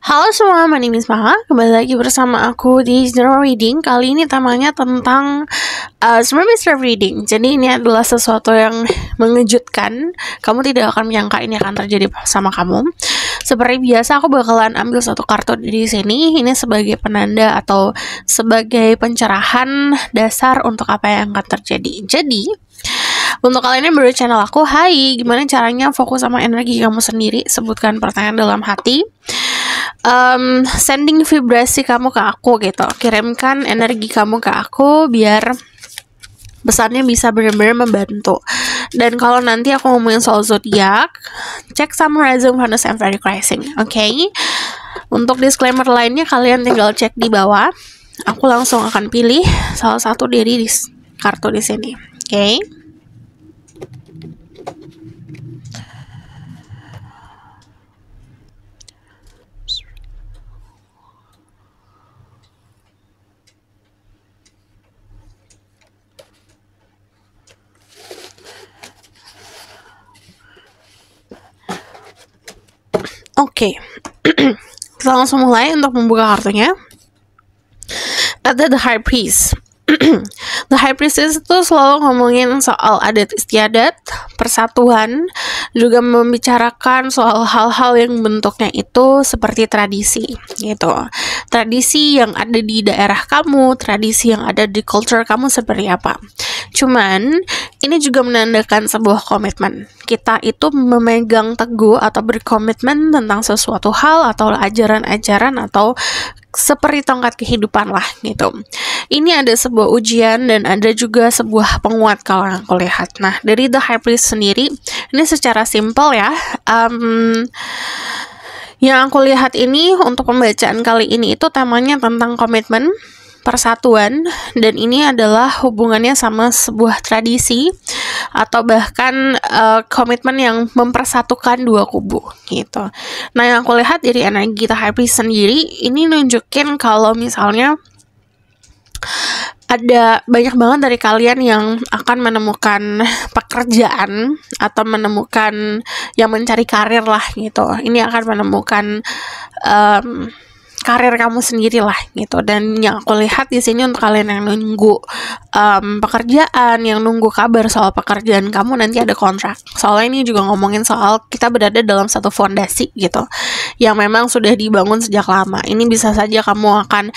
Halo semua, my name is Maha. Kembali lagi bersama aku di General Reading. Kali ini temanya tentang sebenarnya mystery reading. Jadi ini adalah sesuatu yang mengejutkan. Kamu tidak akan menyangka ini akan terjadi sama kamu. Seperti biasa, aku bakalan ambil satu kartu dari sini. Ini sebagai penanda atau sebagai pencerahan dasar untuk apa yang akan terjadi. Jadi untuk kalian yang baru channel aku, hai, gimana caranya fokus sama energi kamu sendiri? Sebutkan pertanyaan dalam hati. Sending vibrasi kamu ke aku gitu. Kirimkan energi kamu ke aku biar pesannya bisa benar-benar membantu. Dan kalau nanti aku ngomongin soal zodiak, cek summarizing Venus and Fairy Rising, oke? Untuk disclaimer lainnya kalian tinggal cek di bawah. Aku langsung akan pilih salah satu dari kartu di sini, oke? Oke, kita langsung mulai untuk membuka kartunya. Ada The High Priest. The High Priestess itu selalu ngomongin soal adat istiadat, persatuan, juga membicarakan soal hal-hal yang bentuknya itu seperti tradisi gitu. Tradisi yang ada di daerah kamu, tradisi yang ada di culture kamu seperti apa. Cuman ini juga menandakan sebuah komitmen. Kita itu memegang teguh atau berkomitmen tentang sesuatu hal atau ajaran-ajaran atau seperti tongkat kehidupan lah gitu. Ini ada sebuah ujian dan ada juga sebuah penguat kalau yang aku lihat. Nah, dari The High Priest sendiri, ini secara simpel ya. Yang aku lihat ini untuk pembacaan kali ini itu temanya tentang komitmen, persatuan, dan ini adalah hubungannya sama sebuah tradisi atau bahkan komitmen yang mempersatukan dua kubu gitu. Nah, yang aku lihat dari energi The High Priest sendiri ini nunjukin kalau misalnya ada banyak banget dari kalian yang akan menemukan pekerjaan atau menemukan yang mencari karir lah gitu. Ini akan menemukan karir kamu sendiri lah gitu. Dan yang aku lihat di sini untuk kalian yang nunggu pekerjaan, yang nunggu kabar soal pekerjaan kamu, nanti ada kontrak. Soalnya ini juga ngomongin soal kita berada dalam satu fondasi gitu yang memang sudah dibangun sejak lama. Ini bisa saja kamu akan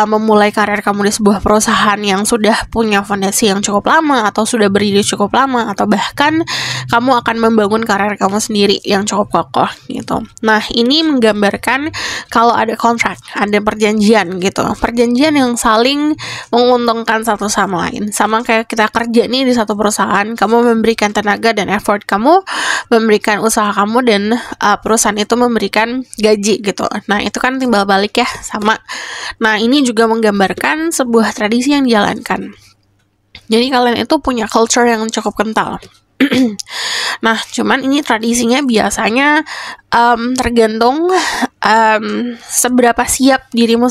memulai karir kamu di sebuah perusahaan yang sudah punya fondasi yang cukup lama atau sudah berdiri cukup lama, atau bahkan kamu akan membangun karir kamu sendiri yang cukup kokoh gitu. Nah, ini menggambarkan kalau ada kontrak, ada perjanjian gitu, perjanjian yang saling menguntungkan satu sama lain. Sama kayak kita kerja nih di satu perusahaan, kamu memberikan tenaga dan effort kamu, memberikan usaha kamu, dan perusahaan itu memberikan gaji gitu. Nah, itu kan timbal balik ya, sama. Nah, ini juga menggambarkan sebuah tradisi yang dijalankan. Jadi kalian itu punya culture yang cukup kental. Nah, cuman ini tradisinya biasanya tergantung seberapa siap dirimu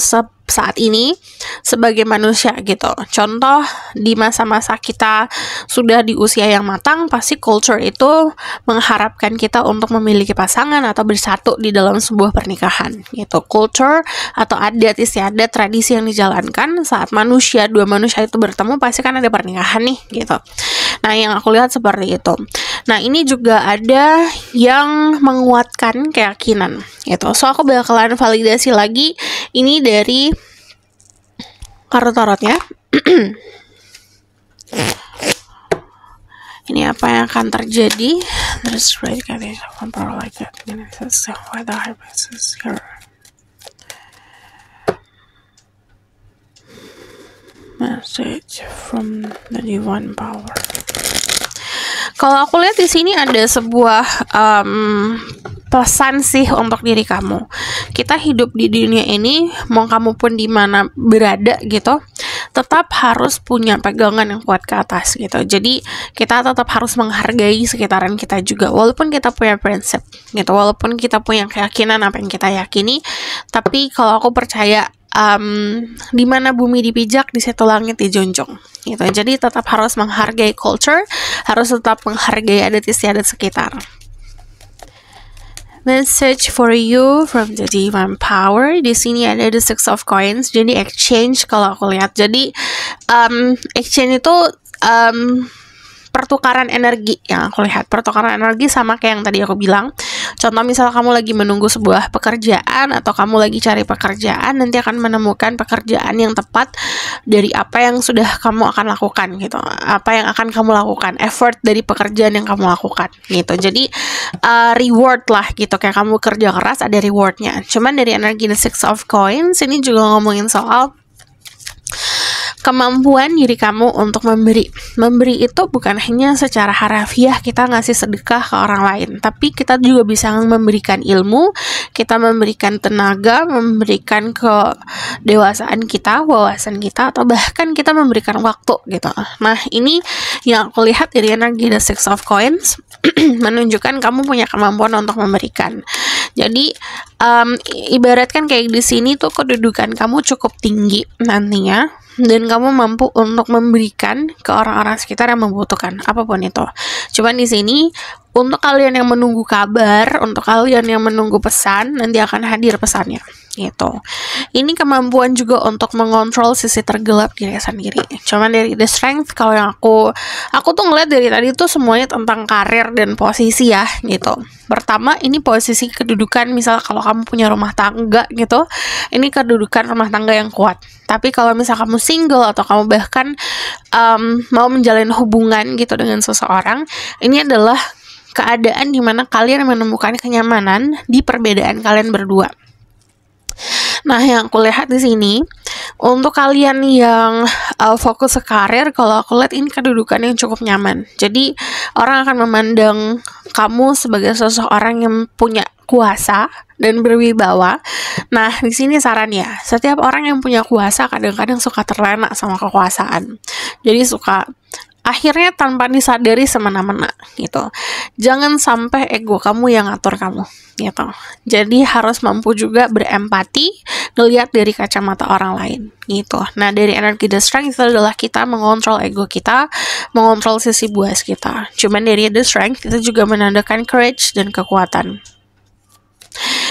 saat ini sebagai manusia gitu. Contoh, di masa-masa kita sudah di usia yang matang, pasti culture itu mengharapkan kita untuk memiliki pasangan atau bersatu di dalam sebuah pernikahan gitu. Culture atau adat istiadat tradisi yang dijalankan saat dua manusia itu bertemu, pasti kan ada pernikahan nih gitu. Nah, yang aku lihat seperti itu. Nah, ini juga ada yang menguatkan keyakinan gitu. So, aku bakalan validasi lagi ini dari kartu tarotnya. Ini apa yang akan terjadi? There's great condition power like that. Why the high priestess here? Message from the divine power. Kalau aku lihat di sini ada sebuah pesan sih untuk diri kamu. Kita hidup di dunia ini, mau kamu pun di mana berada gitu, tetap harus punya pegangan yang kuat ke atas gitu. Jadi kita tetap harus menghargai sekitaran kita juga, walaupun kita punya prinsip gitu, walaupun kita punya keyakinan apa yang kita yakini. Tapi kalau aku percaya di mana bumi dipijak, di situ langit dijunjung gitu. Jadi tetap harus menghargai culture, harus tetap menghargai adat istiadat sekitar. Message for you from the Divine Power. Di sini ada the Six of Coins. Jadi exchange kalau aku lihat. Jadi exchange itu pertukaran energi yang aku lihat. Pertukaran energi sama kayak yang tadi aku bilang. Contoh misal kamu lagi menunggu sebuah pekerjaan atau kamu lagi cari pekerjaan, nanti akan menemukan pekerjaan yang tepat dari apa yang sudah kamu akan lakukan gitu. Apa yang akan kamu lakukan, effort dari pekerjaan yang kamu lakukan gitu. Jadi reward lah gitu, kayak kamu kerja keras ada rewardnya. Cuman dari energi the Six of Coins ini juga ngomongin soal kemampuan diri kamu untuk memberi. Memberi itu bukan hanya secara harafiah kita ngasih sedekah ke orang lain, tapi kita juga bisa memberikan ilmu, kita memberikan tenaga, memberikan kedewasaan kita, wawasan kita, atau bahkan kita memberikan waktu gitu. Nah, ini yang aku lihat dari energi the Six of Coins menunjukkan kamu punya kemampuan untuk memberikan. Jadi ibaratkan kayak di sini tuh kedudukan kamu cukup tinggi nantinya, dan kamu mampu untuk memberikan ke orang-orang sekitar yang membutuhkan apapun itu. Cuman di sini untuk kalian yang menunggu kabar, untuk kalian yang menunggu pesan, nanti akan hadir pesannya gitu. Ini kemampuan juga untuk mengontrol sisi tergelap diri sendiri. Cuman dari the strength, kalau yang aku tuh ngeliat dari tadi tuh semuanya tentang karir dan posisi ya gitu. Pertama, ini posisi kedudukan, misal kalau kamu punya rumah tangga gitu, ini kedudukan rumah tangga yang kuat. Tapi kalau misal kamu single atau kamu bahkan mau menjalin hubungan gitu dengan seseorang, ini adalah keadaan dimana kalian menemukan kenyamanan di perbedaan kalian berdua. Nah, yang aku lihat di sini, untuk kalian yang fokus ke karir, kalau aku lihat ini kedudukan yang cukup nyaman. Jadi orang akan memandang kamu sebagai seseorang yang punya kuasa dan berwibawa. Nah, di sini saran ya, setiap orang yang punya kuasa kadang-kadang suka terlena sama kekuasaan. Jadi suka akhirnya tanpa disadari semena-mena gitu. Jangan sampai ego kamu yang ngatur kamu gitu. Jadi harus mampu juga berempati, ngelihat dari kacamata orang lain gitu. Nah, dari energi the strength itu adalah kita mengontrol ego kita, mengontrol sisi buas kita. Cuman dari the strength itu juga menandakan courage dan kekuatan.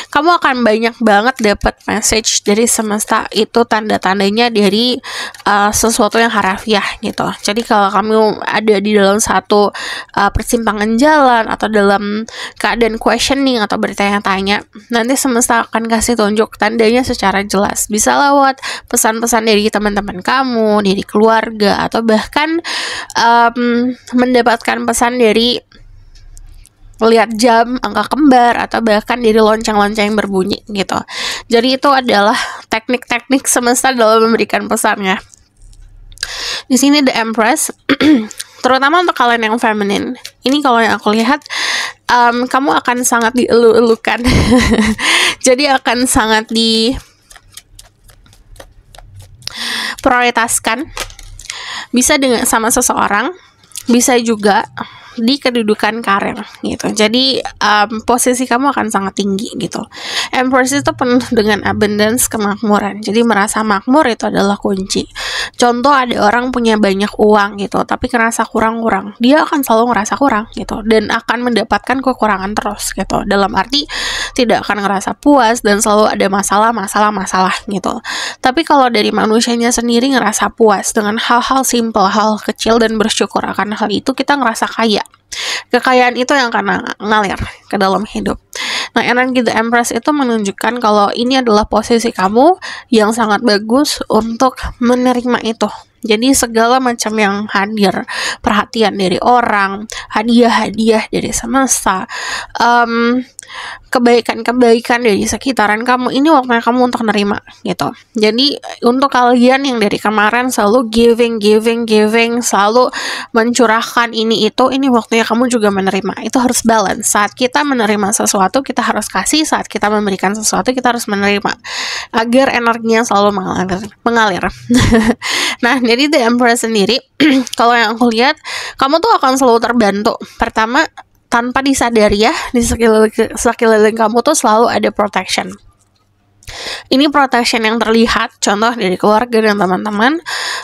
Kamu akan banyak banget dapat message dari semesta, itu tanda-tandanya dari sesuatu yang harafiah gitu. Jadi kalau kamu ada di dalam satu persimpangan jalan atau dalam keadaan questioning atau bertanya-tanya, nanti semesta akan kasih tunjuk tandanya secara jelas. Bisa lewat pesan-pesan dari teman-teman kamu, dari keluarga, atau bahkan mendapatkan pesan dari lihat jam, angka kembar, atau bahkan dari lonceng-lonceng yang berbunyi gitu. Jadi itu adalah teknik-teknik semesta dalam memberikan pesannya. Di sini the Empress, terutama untuk kalian yang feminine, ini kalau yang aku lihat, kamu akan sangat dielu-elukan. Jadi akan sangat diprioritaskan. Bisa dengan sama seseorang, bisa juga di kedudukan karir gitu. Jadi posisi kamu akan sangat tinggi gitu. Empress itu penuh dengan abundance, kemakmuran. Jadi merasa makmur itu adalah kunci. Contoh, ada orang punya banyak uang gitu, tapi ngerasa kurang-kurang. Dia akan selalu ngerasa kurang gitu, dan akan mendapatkan kekurangan terus gitu. Dalam arti tidak akan ngerasa puas dan selalu ada masalah gitu. Tapi kalau dari manusianya sendiri ngerasa puas dengan hal-hal simple, hal kecil, dan bersyukur akan hal itu, kita ngerasa kaya. Kekayaan itu yang akan ngalir ke dalam hidup. Nah, energi the Empress itu menunjukkan kalau ini adalah posisi kamu yang sangat bagus untuk menerima itu. Jadi segala macam yang hadir, perhatian dari orang, hadiah-hadiah dari semesta, kebaikan-kebaikan dari sekitaran kamu, ini waktunya kamu untuk nerima gitu. Jadi untuk kalian yang dari kemarin selalu giving, selalu mencurahkan ini itu, ini waktunya kamu juga menerima. Itu harus balance. Saat kita menerima sesuatu, kita harus kasih. Saat kita memberikan sesuatu, kita harus menerima, agar energinya selalu mengalir. Nah, jadi the Empress sendiri, kalau yang aku lihat, kamu tuh akan selalu terbantu. Pertama, tanpa disadari ya, di sekeliling kamu tuh selalu ada protection. Ini protection yang terlihat, contoh dari keluarga dan teman-teman,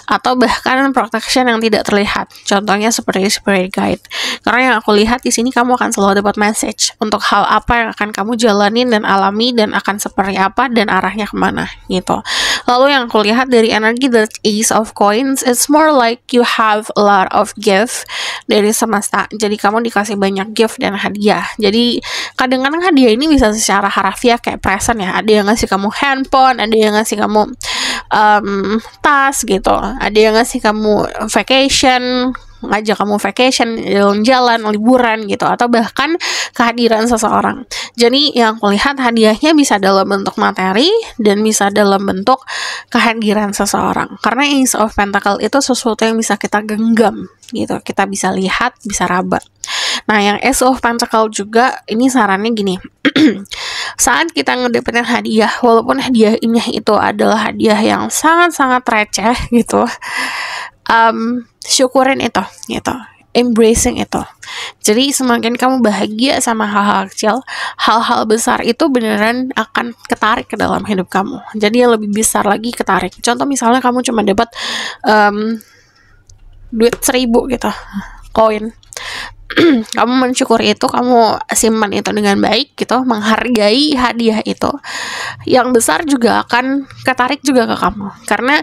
atau bahkan protection yang tidak terlihat. Contohnya seperti spirit guide. Karena yang aku lihat di sini kamu akan selalu dapat message untuk hal apa yang akan kamu jalanin dan alami dan akan seperti apa dan arahnya kemana gitu. Lalu yang aku lihat dari energi the Ace of Coins, it's more like you have a lot of gift dari semesta. Jadi kamu dikasih banyak gift dan hadiah. Jadi kadang-kadang hadiah ini bisa secara harafiah kayak present ya. Ada yang ngasih kamu handphone, ada yang ngasih kamu tas gitu, ada yang ngasih kamu vacation, ngajak kamu vacation, jalan-jalan, liburan gitu, atau bahkan kehadiran seseorang. Jadi yang aku lihat hadiahnya bisa dalam bentuk materi dan bisa dalam bentuk kehadiran seseorang. Karena Ace of Pentacle itu sesuatu yang bisa kita genggam gitu, kita bisa lihat, bisa raba. Nah, yang Ace of Pentacle juga ini sarannya gini. Saat kita ngedapetin hadiah, walaupun hadiah ini itu adalah hadiah yang sangat-sangat receh gitu, syukurin itu gitu, embracing itu. Jadi semakin kamu bahagia sama hal-hal kecil, hal-hal besar itu beneran akan ketarik ke dalam hidup kamu. Jadi yang lebih besar lagi ketarik. Contoh misalnya kamu cuma dapat duit 1.000 gitu, koin. Kamu mensyukuri itu, kamu simpan itu dengan baik gitu, menghargai hadiah itu, yang besar juga akan ketarik juga ke kamu karena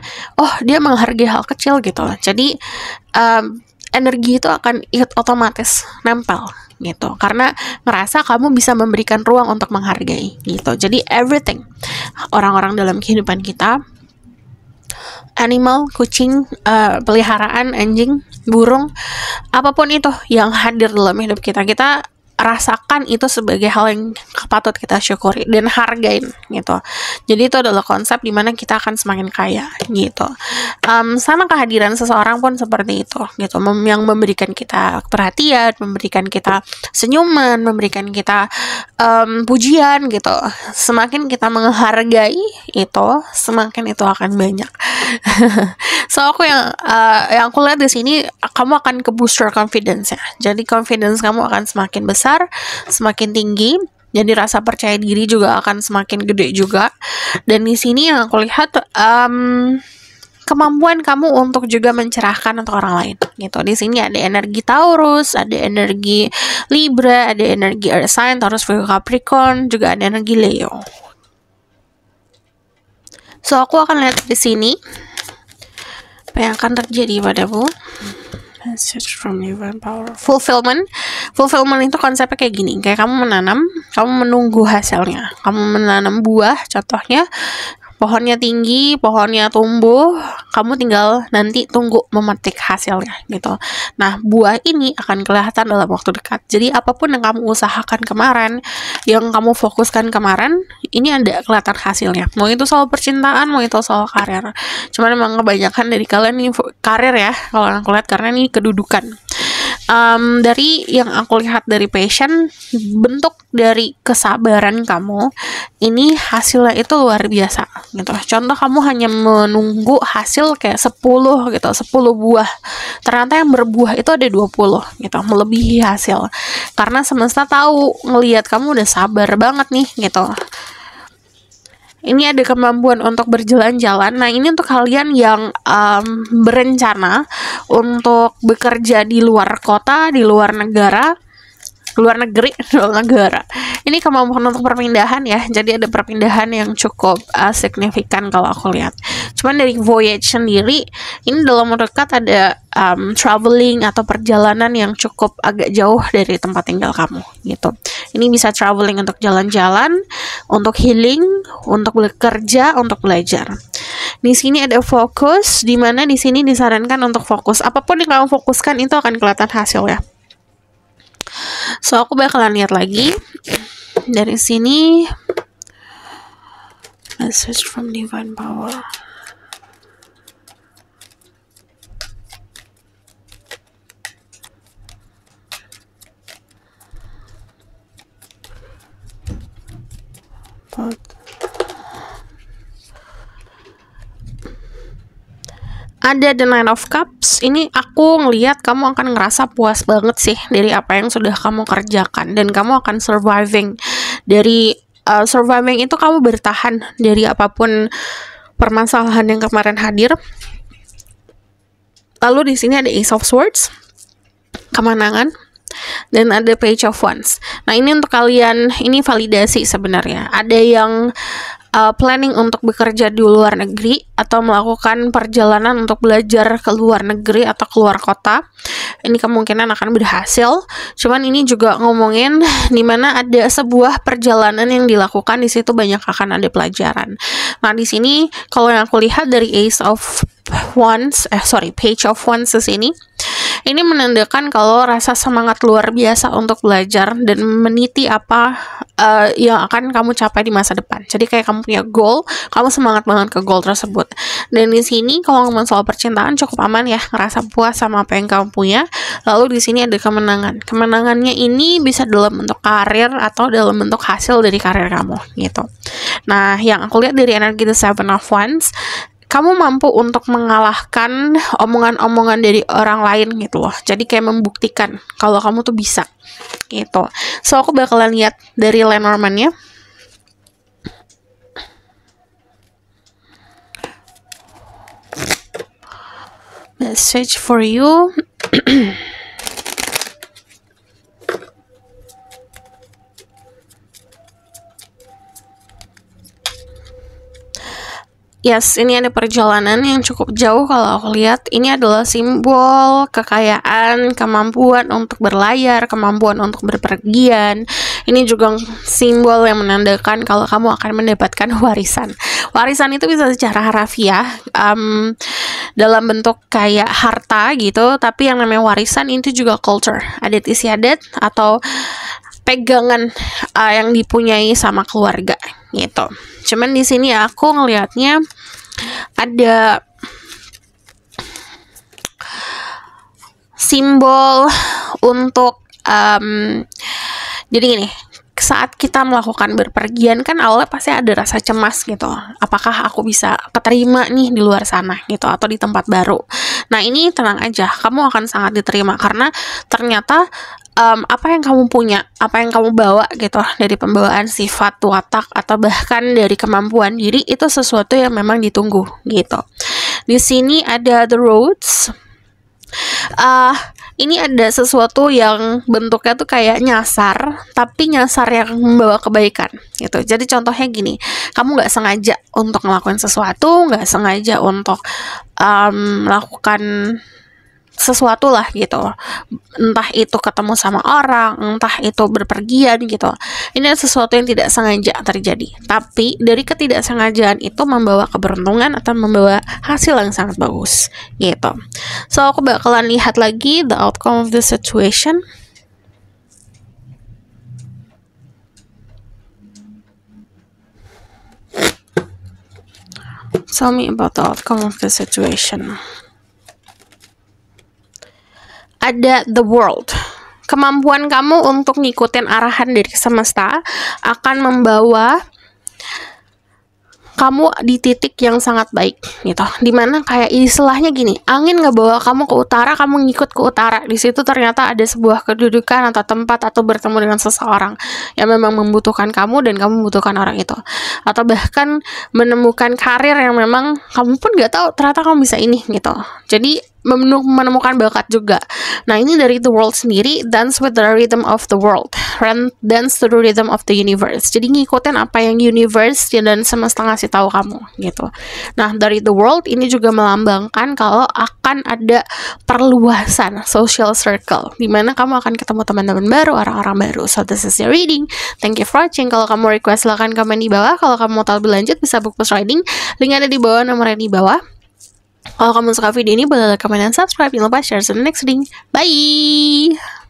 dia menghargai hal kecil gitu. Jadi energi itu akan ikut otomatis nempel gitu karena ngerasa kamu bisa memberikan ruang untuk menghargai gitu. Jadi everything, orang-orang dalam kehidupan kita, animal, kucing, peliharaan, anjing, burung, apapun itu yang hadir dalam hidup kita, kita rasakan itu sebagai hal yang patut kita syukuri dan hargain gitu. Jadi itu adalah konsep dimana kita akan semakin kaya gitu. Sama kehadiran seseorang pun seperti itu gitu, yang memberikan kita perhatian, memberikan kita senyuman, memberikan kita pujian gitu. Semakin kita menghargai itu, semakin itu akan banyak. So aku yang aku lihat di sini, kamu akan ke booster confidence ya. Jadi confidence kamu akan semakin besar, semakin tinggi. Jadi rasa percaya diri juga akan semakin gede juga. Dan di sini yang aku lihat kemampuan kamu untuk juga mencerahkan untuk orang lain gitu. Di sini ada energi Taurus, ada energi Libra, ada energi Earth sign Taurus, Virgo, Capricorn, juga ada energi Leo. So aku akan lihat di sini apa yang akan terjadi padamu. Message from Divine Power. Fulfillment itu konsepnya kayak gini, kayak kamu menanam, kamu menunggu hasilnya. Kamu menanam buah, contohnya pohonnya tinggi, pohonnya tumbuh, kamu tinggal nanti tunggu memetik hasilnya gitu. Nah, buah ini akan kelihatan dalam waktu dekat. Jadi apapun yang kamu usahakan kemarin, yang kamu fokuskan kemarin, ini ada kelihatan hasilnya. Mau itu soal percintaan, mau itu soal karir. Cuman memang kebanyakan dari kalian ini karir ya, kalau aku lihat, karena ini kedudukan. Dari yang aku lihat dari passion, bentuk dari kesabaran kamu ini hasilnya itu luar biasa gitu. Contoh, kamu hanya menunggu hasil kayak 10 gitu, 10 buah. Ternyata yang berbuah itu ada 20 gitu, melebihi hasil. Karena semesta tahu, ngelihat kamu udah sabar banget nih gitu. Ini ada kemampuan untuk berjalan-jalan. Nah, ini untuk kalian yang berencana untuk bekerja di luar kota, di luar negara, luar negeri, luar negara. Ini kemampuan untuk perpindahan ya. Jadi ada perpindahan yang cukup signifikan kalau aku lihat. Cuman dari voyage sendiri, ini dalam waktu dekat ada traveling atau perjalanan yang cukup agak jauh dari tempat tinggal kamu gitu. Ini bisa traveling untuk jalan-jalan, untuk healing, untuk bekerja, untuk belajar. Di sini ada fokus, di mana di sini disarankan untuk fokus. Apapun yang kamu fokuskan itu akan kelihatan hasilnya. So aku bakalan lihat lagi dari sini. Message from Divine Power. Ada the Nine of Cups. Ini aku ngelihat kamu akan ngerasa puas banget sih dari apa yang sudah kamu kerjakan, dan kamu akan surviving. Dari surviving itu kamu bertahan dari apapun permasalahan yang kemarin hadir. Lalu di sini ada Ace of Swords, kemenangan, dan ada Page of Wands. Nah, ini untuk kalian, ini validasi sebenarnya. Ada yang planning untuk bekerja di luar negeri atau melakukan perjalanan untuk belajar ke luar negeri atau keluar kota. Ini kemungkinan akan berhasil. Cuman ini juga ngomongin dimana ada sebuah perjalanan yang dilakukan, di situ banyak akan ada pelajaran. Nah, di sini kalau yang aku lihat dari Page of Wands di sini, ini menandakan kalau rasa semangat luar biasa untuk belajar dan meniti apa yang akan kamu capai di masa depan. Jadi kayak kamu punya goal, kamu semangat banget ke goal tersebut. Dan di sini kalau ngomong soal percintaan cukup aman ya, ngerasa puas sama apa yang kamu punya. Lalu di sini ada kemenangan. Kemenangannya ini bisa dalam bentuk karir atau dalam bentuk hasil dari karir kamu gitu. Nah, yang aku lihat dari energi The Seven of Wands, kamu mampu untuk mengalahkan omongan-omongan dari orang lain gitu loh. Jadi kayak membuktikan kalau kamu tuh bisa gitu. So, aku bakalan lihat dari Lenormand-nya. Message for you. Yes, ini ada perjalanan yang cukup jauh kalau aku lihat. Ini adalah simbol kekayaan, kemampuan untuk berlayar, kemampuan untuk berpergian. Ini juga simbol yang menandakan kalau kamu akan mendapatkan warisan. Warisan itu bisa secara harafiah, dalam bentuk kayak harta gitu, tapi yang namanya warisan itu juga culture, adat istiadat atau pegangan yang dipunyai sama keluarga gitu. Cuman di sini aku ngelihatnya ada simbol untuk jadi gini, saat kita melakukan berpergian kan awalnya pasti ada rasa cemas gitu. Apakah aku bisa keterima nih di luar sana gitu atau di tempat baru. Nah, ini tenang aja, kamu akan sangat diterima karena ternyata apa yang kamu punya, apa yang kamu bawa gitu, dari pembawaan sifat, watak, atau bahkan dari kemampuan diri, itu sesuatu yang memang ditunggu gitu. Di sini ada The Roads. Ini ada sesuatu yang bentuknya tuh kayak nyasar, tapi nyasar yang membawa kebaikan gitu. Jadi contohnya gini, kamu nggak sengaja untuk ngelakuin sesuatu, nggak sengaja untuk melakukan sesuatu lah gitu, entah itu ketemu sama orang, entah itu berpergian gitu. Ini sesuatu yang tidak sengaja terjadi, tapi dari ketidaksengajaan itu membawa keberuntungan atau membawa hasil yang sangat bagus gitu. So, aku bakalan lihat lagi the outcome of the situation. Tell me about the outcome of the situation. Ada the world. Kemampuan kamu untuk ngikutin arahan dari semesta akan membawa kamu di titik yang sangat baik gitu. Dimana kayak istilahnya gini, angin ngebawa kamu ke utara, kamu ngikut ke utara. Di situ ternyata ada sebuah kedudukan atau tempat atau bertemu dengan seseorang yang memang membutuhkan kamu dan kamu membutuhkan orang itu. Atau bahkan menemukan karir yang memang kamu pun gak tahu ternyata kamu bisa ini gitu. Jadi menemukan bakat juga. Nah, ini dari The World sendiri, dance with the rhythm of the world, dance to the rhythm of the universe. Jadi ngikutin apa yang universe dan semesta ngasih tahu kamu gitu. Nah, dari The World ini juga melambangkan kalau akan ada perluasan social circle, dimana kamu akan ketemu teman-teman baru, orang-orang baru. So this is your reading. Thank you for watching. Kalau kamu request silahkan komen di bawah. Kalau kamu mau tahu lebih lanjut bisa book post reading. Link ada di bawah, nomornya di bawah. Kalau kamu suka video ini, boleh like, comment, dan subscribe. Jangan lupa share to the next reading. Bye!